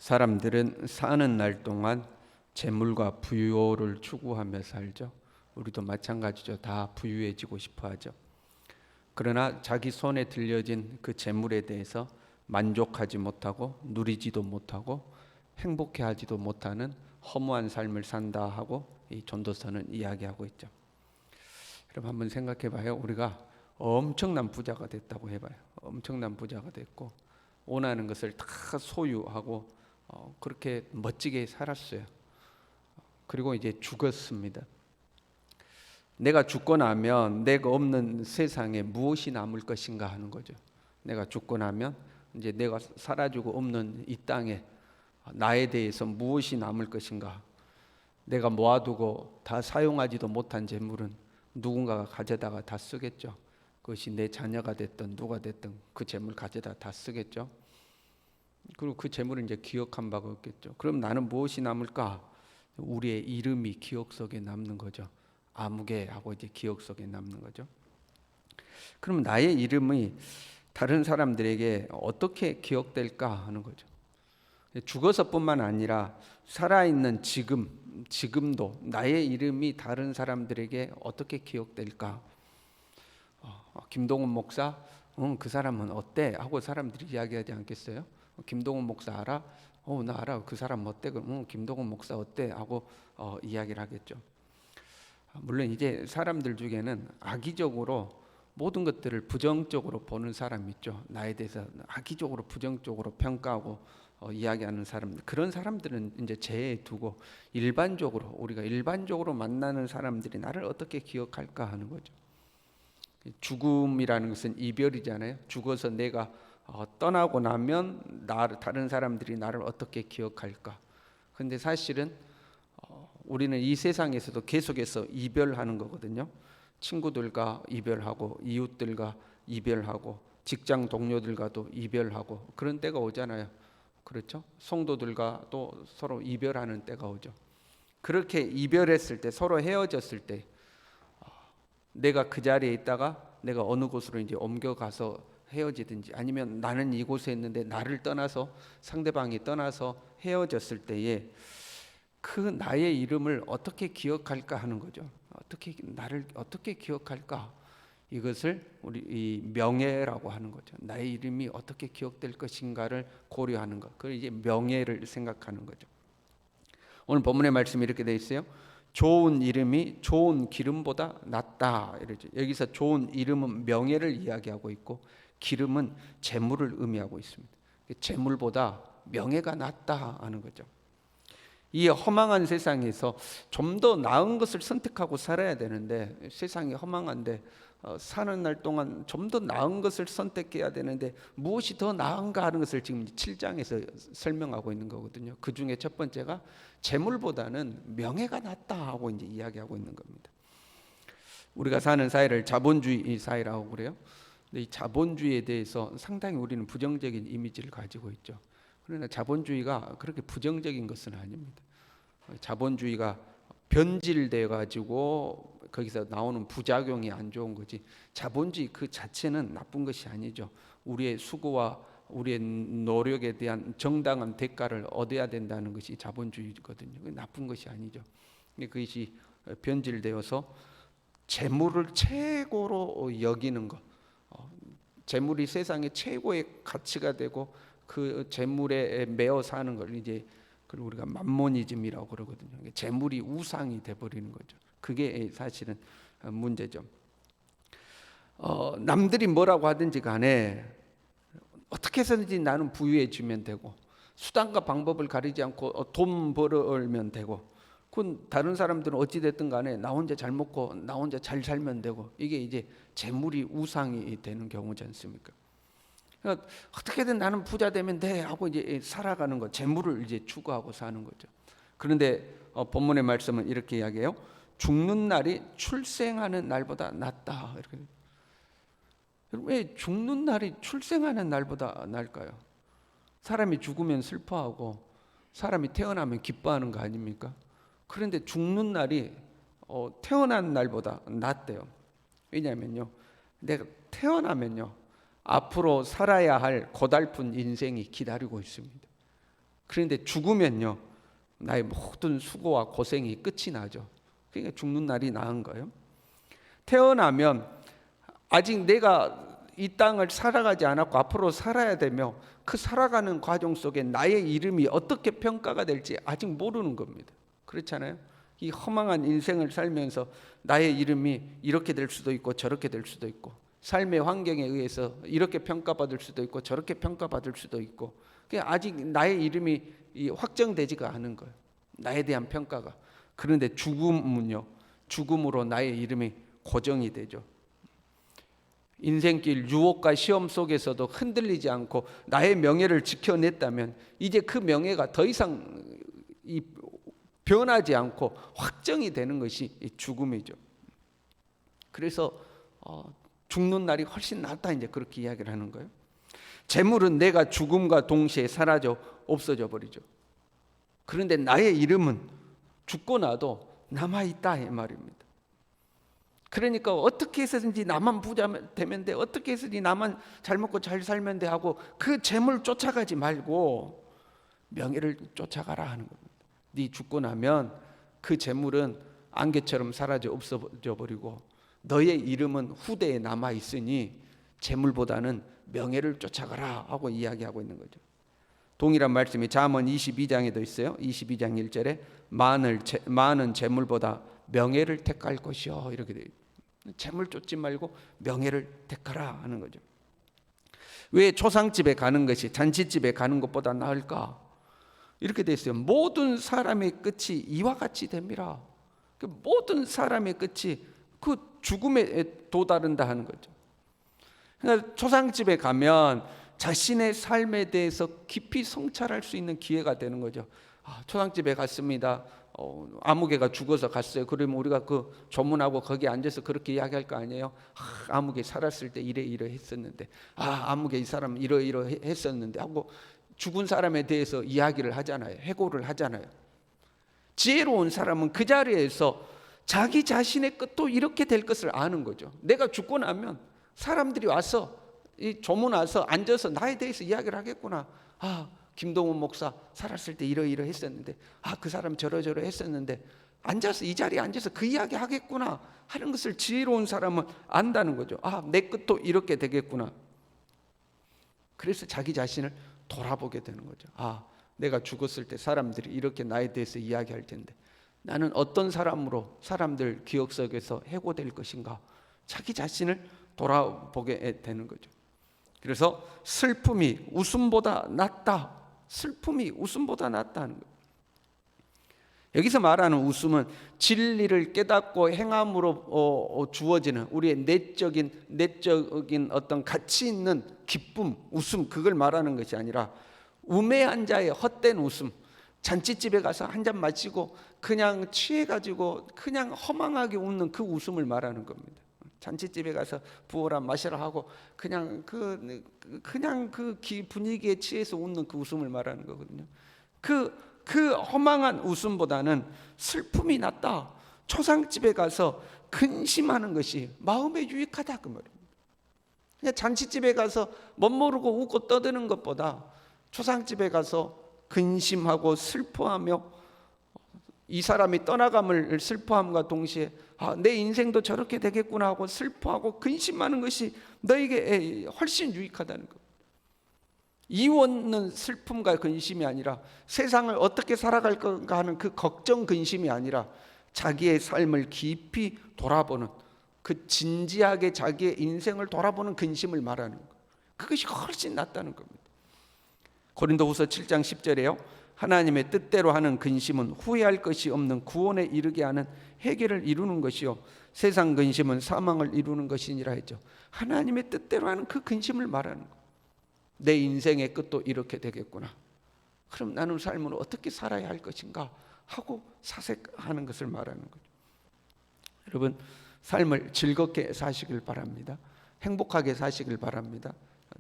사람들은 사는 날 동안 재물과 부유를 추구하며 살죠. 우리도 마찬가지죠. 다 부유해지고 싶어 하죠. 그러나 자기 손에 들려진 그 재물에 대해서 만족하지 못하고 누리지도 못하고 행복해하지도 못하는 허무한 삶을 산다 하고 이 전도서는 이야기하고 있죠. 여러분 한번 생각해 봐요. 우리가 엄청난 부자가 됐다고 해봐요. 엄청난 부자가 됐고 원하는 것을 다 소유하고 그렇게 멋지게 살았어요. 그리고 이제 죽었습니다. 내가 죽고 나면 내가 없는 세상에 무엇이 남을 것인가 하는 거죠. 내가 죽고 나면 이제 내가 사라지고 없는 이 땅에 나에 대해서 무엇이 남을 것인가. 내가 모아두고 다 사용하지도 못한 재물은 누군가가 가져다가 다 쓰겠죠. 그것이 내 자녀가 됐든 누가 됐든 그 재물 가져다 다 쓰겠죠. 그리고 그 재물은 이제 기억한 바가 없겠죠. 그럼 나는 무엇이 남을까? 우리의 이름이 기억 속에 남는 거죠. 아무개 하고 이제 기억 속에 남는 거죠. 그럼 나의 이름이 다른 사람들에게 어떻게 기억될까 하는 거죠. 죽어서뿐만 아니라 살아있는 지금도 나의 이름이 다른 사람들에게 어떻게 기억될까? 김동훈 목사, 그 사람은 어때? 하고 사람들이 이야기하지 않겠어요? 김동훈 목사 알아? 나 알아. 그 사람 어때? 그럼 김동훈 목사 어때? 하고 이야기를 하겠죠. 물론 이제 사람들 중에는 악의적으로 모든 것들을 부정적으로 보는 사람 있죠. 나에 대해서 악의적으로 부정적으로 평가하고 이야기하는 사람들, 그런 사람들은 이제 제외 두고 우리가 일반적으로 만나는 사람들이 나를 어떻게 기억할까 하는 거죠. 죽음이라는 것은 이별이잖아요. 죽어서 내가 떠나고 나면 다른 사람들이 나를 어떻게 기억할까. 그런데 사실은 우리는 이 세상에서도 계속해서 이별하는 거거든요. 친구들과 이별하고 이웃들과 이별하고 직장 동료들과도 이별하고 그런 때가 오잖아요. 그렇죠? 성도들과 또 서로 이별하는 때가 오죠. 그렇게 이별했을 때, 서로 헤어졌을 때 내가 그 자리에 있다가 내가 어느 곳으로 이제 옮겨가서 헤어지든지 아니면 나는 이곳에 있는데 나를 떠나서 상대방이 떠나서 헤어졌을 때에 그 나의 이름을 어떻게 기억할까 하는 거죠. 나를 어떻게 기억할까? 이것을 우리 이 명예라고 하는 거죠. 나의 이름이 어떻게 기억될 것인가를 고려하는 것. 그걸 이제 명예를 생각하는 거죠. 오늘 본문의 말씀이 이렇게 되어 있어요. 좋은 이름이 좋은 기름보다 낫다 이러죠. 여기서 좋은 이름은 명예를 이야기하고 있고 기름은 재물을 의미하고 있습니다. 재물보다 명예가 낫다 하는 거죠. 이 허망한 세상에서 좀 더 나은 것을 선택하고 살아야 되는데 세상이 허망한데 사는 날 동안 좀 더 나은 것을 선택해야 되는데 무엇이 더 나은가 하는 것을 지금 7장에서 설명하고 있는 거거든요. 그 중에 첫 번째가 재물보다는 명예가 낫다 하고 이제 이야기하고 있는 겁니다. 우리가 사는 사회를 자본주의 사회라고 그래요. 근데 이 자본주의에 대해서 상당히 우리는 부정적인 이미지를 가지고 있죠. 그러나 자본주의가 그렇게 부정적인 것은 아닙니다. 자본주의가 변질돼 가지고 거기서 나오는 부작용이 안 좋은 거지 자본주의 그 자체는 나쁜 것이 아니죠. 우리의 수고와 우리의 노력에 대한 정당한 대가를 얻어야 된다는 것이 자본주의거든요. 나쁜 것이 아니죠. 그것이 변질되어서 재물을 최고로 여기는 것, 재물이 세상의 최고의 가치가 되고 그 재물에 매어 사는 걸 이제 그리고 우리가 만모니즘이라고 그러거든요. 재물이 우상이 돼 버리는 거죠. 그게 사실은 문제죠. 남들이 뭐라고 하든지 간에 어떻게 해서든지 나는 부유해지면 되고 수단과 방법을 가리지 않고 돈 벌어오면 되고 그건 다른 사람들은 어찌 됐든 간에 나 혼자 잘 먹고 나 혼자 잘 살면 되고 이게 이제 재물이 우상이 되는 경우지 않습니까? 그러니까 어떻게든 나는 부자 되면 돼 하고 이제 살아가는 거, 재물을 이제 추구하고 사는 거죠. 그런데 본문의 말씀은 이렇게 이야기해요. 죽는 날이 출생하는 날보다 낫다. 이렇게. 왜 죽는 날이 출생하는 날보다 나을까요? 사람이 죽으면 슬퍼하고 사람이 태어나면 기뻐하는 거 아닙니까? 그런데 죽는 날이 태어난 날보다 낫대요. 왜냐하면요, 내가 태어나면요 앞으로 살아야 할 고달픈 인생이 기다리고 있습니다. 그런데 죽으면요, 나의 모든 수고와 고생이 끝이 나죠. 그러니까 죽는 날이 나은 거예요. 태어나면 아직 내가 이 땅을 살아가지 않았고 앞으로 살아야 되며, 그 살아가는 과정 속에 나의 이름이 어떻게 평가가 될지 아직 모르는 겁니다. 그렇잖아요. 이 허망한 인생을 살면서 나의 이름이 이렇게 될 수도 있고 저렇게 될 수도 있고, 삶의 환경에 의해서 이렇게 평가받을 수도 있고 저렇게 평가받을 수도 있고, 아직 나의 이름이 확정되지가 않은 거예요, 나에 대한 평가가. 그런데 죽음은요, 죽음으로 나의 이름이 고정이 되죠. 인생길 유혹과 시험 속에서도 흔들리지 않고 나의 명예를 지켜냈다면, 이제 그 명예가 더 이상 변하지 않고 확정이 되는 것이 죽음이죠. 그래서 죽는 날이 훨씬 낫다, 이제 그렇게 이야기를 하는 거예요. 재물은 내가 죽음과 동시에 사라져 없어져 버리죠. 그런데 나의 이름은 죽고 나도 남아있다, 이 말입니다. 그러니까 어떻게 해서든지 나만 부자 되면 돼, 어떻게 해서든지 나만 잘 먹고 잘 살면 돼 하고 그 재물 쫓아가지 말고 명예를 쫓아가라 하는 겁니다. 네 죽고 나면 그 재물은 안개처럼 사라져 없어져 버리고 너의 이름은 후대에 남아 있으니 재물보다는 명예를 쫓아가라 하고 이야기하고 있는 거죠. 동일한 말씀이 잠언 22장에도 있어요. 22장 1절에 많은 재물보다 명예를 택할 것이요, 이렇게 돼요. 재물 쫓지 말고 명예를 택하라 하는 거죠. 왜 초상집에 가는 것이 잔치집에 가는 것보다 나을까? 이렇게 돼 있어요. 모든 사람의 끝이 이와 같이 됨이라. 모든 사람의 끝이 그 죽음에 도다른다 하는 거죠. 그러니까 초상집에 가면 자신의 삶에 대해서 깊이 성찰할 수 있는 기회가 되는 거죠. 초상집에 갔습니다. 아무개가 죽어서 갔어요. 그러면 우리가 그 조문하고 거기 앉아서 그렇게 이야기할 거 아니에요. 아무개 살았을 때 이래 했었는데, 아무개 이 사람 이러 했었는데 하고 죽은 사람에 대해서 이야기를 하잖아요. 해고를 하잖아요. 지혜로운 사람은 그 자리에서 자기 자신의 끝도 이렇게 될 것을 아는 거죠. 내가 죽고 나면 사람들이 와서 이 조문 와서 앉아서 나에 대해서 이야기를 하겠구나. 김동훈 목사 살았을 때 이러 했었는데, 그 사람 저러 했었는데, 앉아서 이 자리에 앉아서 그 이야기 하겠구나 하는 것을 지혜로운 사람은 안다는 거죠. 내 끝도 이렇게 되겠구나. 그래서 자기 자신을 돌아보게 되는 거죠. 내가 죽었을 때 사람들이 이렇게 나에 대해서 이야기할 텐데 나는 어떤 사람으로 사람들 기억 속에서 해고될 것인가, 자기 자신을 돌아보게 되는 거죠. 그래서 슬픔이 웃음보다 낫다, 슬픔이 웃음보다 낫다는 거예요. 여기서 말하는 웃음은 진리를 깨닫고 행함으로 주어지는 우리의 내적인 어떤 가치 있는 기쁨, 웃음, 그걸 말하는 것이 아니라 우매한 자의 헛된 웃음, 잔치집에 가서 한 잔 마시고 그냥 취해가지고 그냥 허망하게 웃는 그 웃음을 말하는 겁니다. 잔치집에 가서 부어라 마시라 하고 그냥 그 분위기에 취해서 웃는 그 웃음을 말하는 거거든요. 그 허망한 웃음보다는 슬픔이 낫다. 초상집에 가서 근심하는 것이 마음에 유익하다, 그 말입니다. 그냥 잔치집에 가서 멋모르고 웃고 떠드는 것보다 초상집에 가서 근심하고 슬퍼하며 이 사람이 떠나감을 슬퍼함과 동시에 내 인생도 저렇게 되겠구나 하고 슬퍼하고 근심하는 것이 너에게 훨씬 유익하다는 것. 이유 없는 슬픔과 근심이 아니라 세상을 어떻게 살아갈 건가 하는 그 걱정 근심이 아니라 자기의 삶을 깊이 돌아보는, 그 진지하게 자기의 인생을 돌아보는 근심을 말하는 것, 그것이 훨씬 낫다는 겁니다. 고린도후서 7장 10절에요. 하나님의 뜻대로 하는 근심은 후회할 것이 없는 구원에 이르게 하는 해결을 이루는 것이요 세상 근심은 사망을 이루는 것이니라 했죠. 하나님의 뜻대로 하는 그 근심을 말하는 것. 내 인생의 끝도 이렇게 되겠구나. 그럼 나는 삶을 어떻게 살아야 할 것인가 하고 사색하는 것을 말하는 거죠. 여러분, 삶을 즐겁게 사시길 바랍니다. 행복하게 사시길 바랍니다.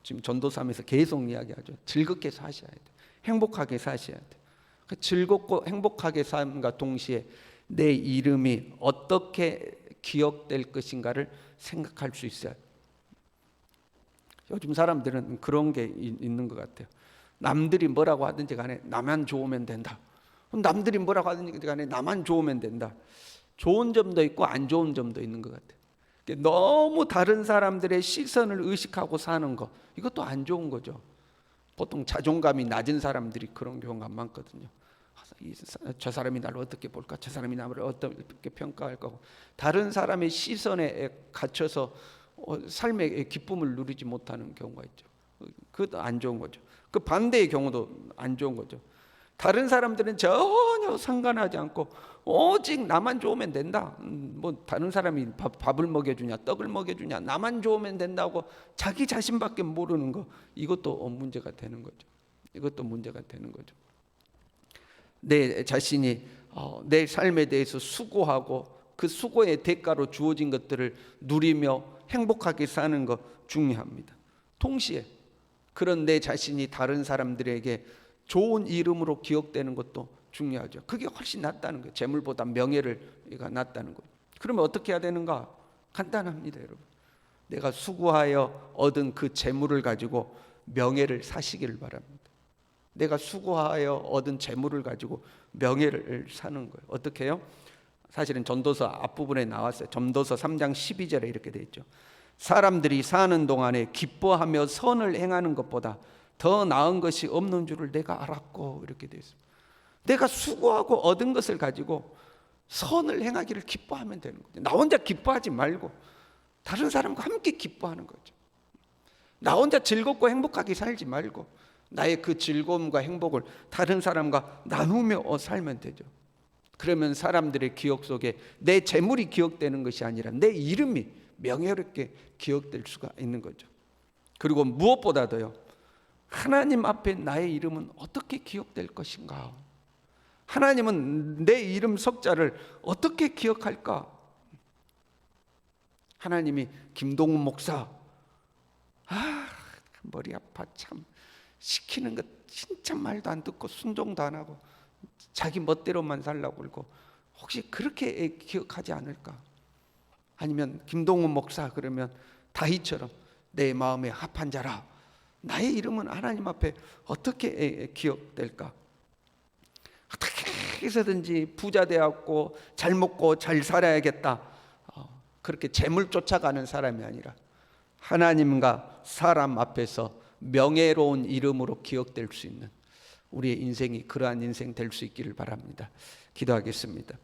지금 전도사면서 계속 이야기하죠. 즐겁게 사셔야 돼요. 행복하게 사셔야 돼요. 즐겁고 행복하게 삶과 동시에 내 이름이 어떻게 기억될 것인가를 생각할 수 있어요. 요즘 사람들은 그런 게 있는 것 같아요. 남들이 뭐라고 하든지 간에 나만 좋으면 된다. 남들이 뭐라고 하든지 간에 나만 좋으면 된다. 좋은 점도 있고 안 좋은 점도 있는 것 같아요. 너무 다른 사람들의 시선을 의식하고 사는 거, 이것도 안 좋은 거죠. 보통 자존감이 낮은 사람들이 그런 경우가 많거든요. 저 사람이 나를 어떻게 볼까? 저 사람이 나를 어떻게 평가할 거고, 다른 사람의 시선에 갇혀서 삶의 기쁨을 누리지 못하는 경우가 있죠. 그것도 안 좋은 거죠. 그 반대의 경우도 안 좋은 거죠. 다른 사람들은 전혀 상관하지 않고 오직 나만 좋으면 된다. 뭐 다른 사람이 밥을 먹여주냐 떡을 먹여주냐 나만 좋으면 된다고 자기 자신밖에 모르는 거, 이것도 문제가 되는 거죠. 이것도 문제가 되는 거죠. 내 자신이 내 삶에 대해서 수고하고 그 수고의 대가로 주어진 것들을 누리며 행복하게 사는 거 중요합니다. 동시에 그런 내 자신이 다른 사람들에게 좋은 이름으로 기억되는 것도 중요하죠. 그게 훨씬 낫다는 거예요. 재물보다 명예가 낫다는 거예요. 그러면 어떻게 해야 되는가? 간단합니다, 여러분. 내가 수고하여 얻은 그 재물을 가지고 명예를 사시기를 바랍니다. 내가 수고하여 얻은 재물을 가지고 명예를 사는 거예요. 어떻게 해요? 사실은 전도서 앞부분에 나왔어요. 전도서 3장 12절에 이렇게 되어 있죠. 사람들이 사는 동안에 기뻐하며 선을 행하는 것보다 더 나은 것이 없는 줄을 내가 알았고, 이렇게 되어 있습니다. 내가 수고하고 얻은 것을 가지고 선을 행하기를 기뻐하면 되는 거죠. 나 혼자 기뻐하지 말고 다른 사람과 함께 기뻐하는 거죠. 나 혼자 즐겁고 행복하게 살지 말고 나의 그 즐거움과 행복을 다른 사람과 나누며 살면 되죠. 그러면 사람들의 기억 속에 내 재물이 기억되는 것이 아니라 내 이름이 명예롭게 기억될 수가 있는 거죠. 그리고 무엇보다도요, 하나님 앞에 나의 이름은 어떻게 기억될 것인가? 하나님은 내 이름 석자를 어떻게 기억할까? 하나님이 김동훈 목사, 머리 아파, 참 시키는 것 진짜 말도 안 듣고 순종도 안 하고 자기 멋대로만 살라고 그러고, 혹시 그렇게 기억하지 않을까? 아니면 김동훈 목사 그러면 다윗처럼 내 마음에 합한 자라, 나의 이름은 하나님 앞에 어떻게 기억될까? 어떻게 해서든지 부자 되었고 잘 먹고 잘 살아야겠다, 그렇게 재물 쫓아가는 사람이 아니라 하나님과 사람 앞에서 명예로운 이름으로 기억될 수 있는 우리의 인생이 그러한 인생 될 수 있기를 바랍니다. 기도하겠습니다.